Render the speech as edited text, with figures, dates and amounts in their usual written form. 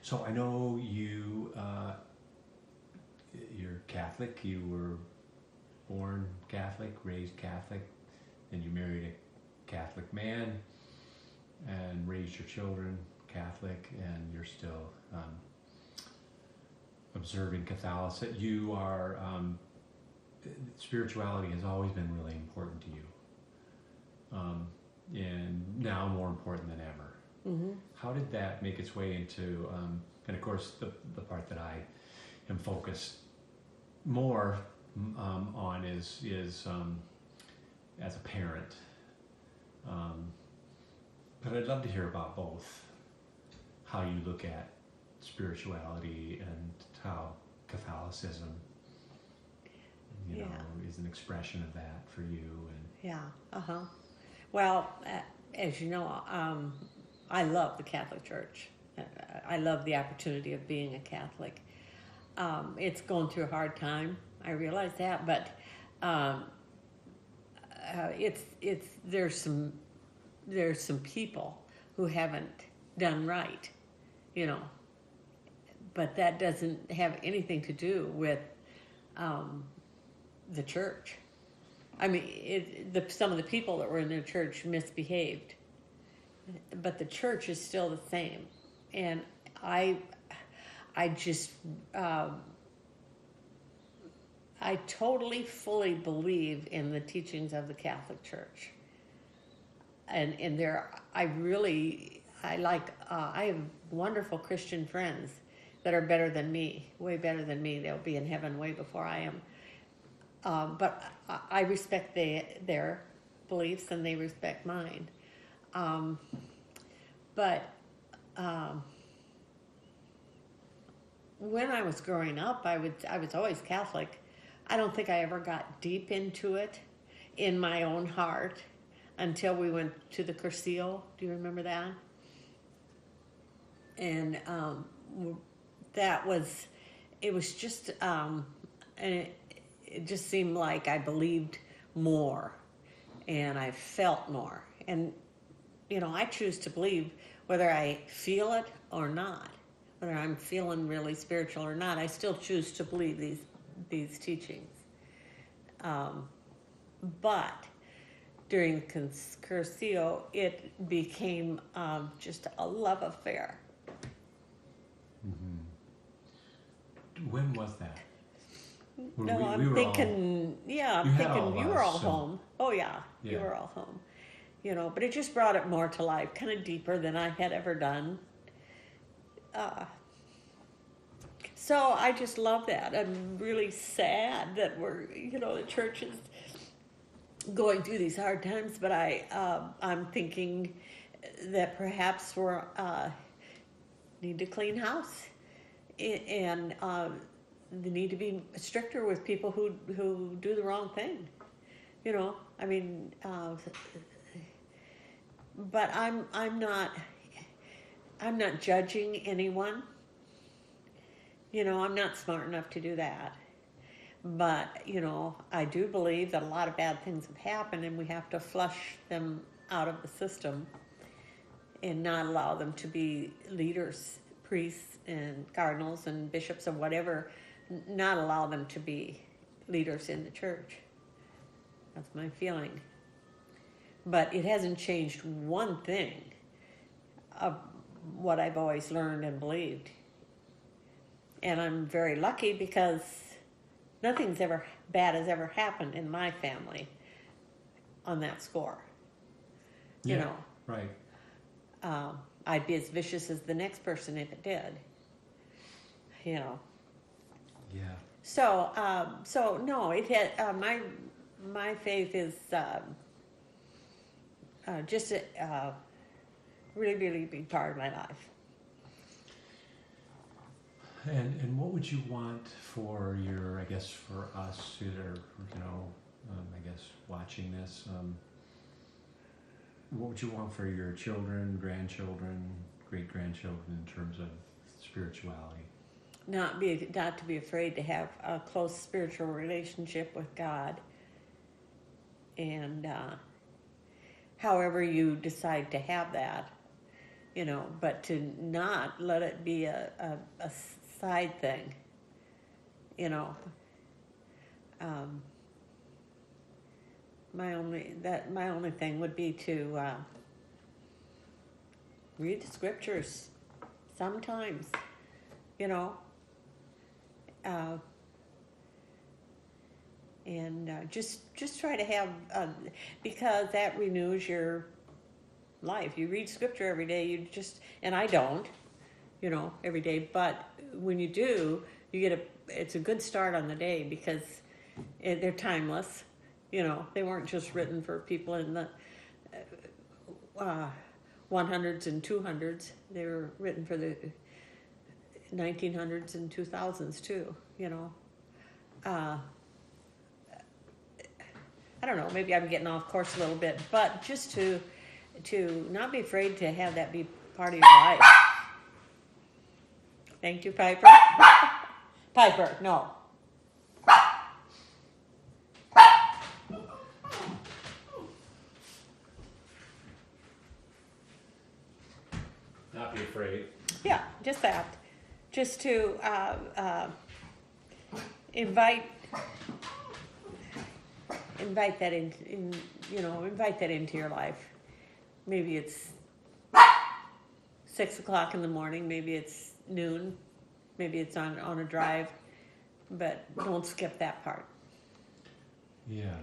So I know you're Catholic. You were born Catholic, raised Catholic, and you married a Catholic man and raised your children Catholic, and you're still observing Catholicism. You are spirituality has always been really important to you, and now more important than ever. Mm-hmm. How did that make its way into, and of course, the part that I am focused more on is as a parent. But I'd love to hear about both. How you look at spirituality and how Catholicism, you know, is an expression of that for you. And Yeah. Well, as you know, I love the Catholic Church. I love the opportunity of being a Catholic. It's going through a hard time. I realize that, but it's there's some people who haven't done right, you know. But that doesn't have anything to do with the church. I mean, some of the people that were in the church misbehaved, but the church is still the same. And I just, I totally, fully believe in the teachings of the Catholic Church. And I have wonderful Christian friends that are better than me, way better than me. They'll be in heaven way before I am. But I respect their beliefs and they respect mine. But when I was growing up, I was always Catholic. I don't think I ever got deep into it in my own heart until we went to the Cursillo. Do you remember that? And it was just, and it just seemed like I believed more and I felt more. And, you know, I choose to believe whether I feel it or not, whether I'm feeling really spiritual or not. I still choose to believe these teachings. But during Cursillo, it became just a love affair. mm-hmm. When was that? I'm thinking you were all home. Oh yeah, you were all home. You know, but it just brought it more to life, kind of deeper than I had ever done. So I just love that. I'm really sad that the church is going through these hard times, but I'm thinking that perhaps we need to clean house, and they need to be stricter with people who do the wrong thing. You know, I mean, but I'm not judging anyone. You know, I'm not smart enough to do that. But, you know, I do believe that a lot of bad things have happened and we have to flush them out of the system and not allow them to be leaders, priests and cardinals and bishops and whatever, not allow them to be leaders in the church. That's my feeling. But it hasn't changed one thing of what I've always learned and believed. And I'm very lucky because nothing's ever bad has ever happened in my family on that score. Yeah, you know, right. I'd be as vicious as the next person if it did. You know. Yeah. So no, it had my faith is just a really, really big part of my life. And what would you want for for us who are, watching this? What would you want for your children, grandchildren, great-grandchildren in terms of spirituality? Not to be afraid to have a close spiritual relationship with God. And however you decide to have that, but to not let it be a side thing, you know. My only thing would be to read the scriptures sometimes, you know, and just try to have because that renews your life. You read scripture every day. And I don't, every day, but when you do, it's a good start on the day because they're timeless. They weren't just written for people in the 100s and 200s. They were written for the 1900s and 2000s too. I don't know. Maybe I'm getting off course a little bit, but just to not be afraid to have that be part of your life. Thank you, Piper. Piper, no. Not be afraid. Yeah, just that. Just to invite that invite that into your life. Maybe it's 6 o'clock in the morning. Maybe it's noon. Maybe it's on a drive. But don't skip that part. Yeah.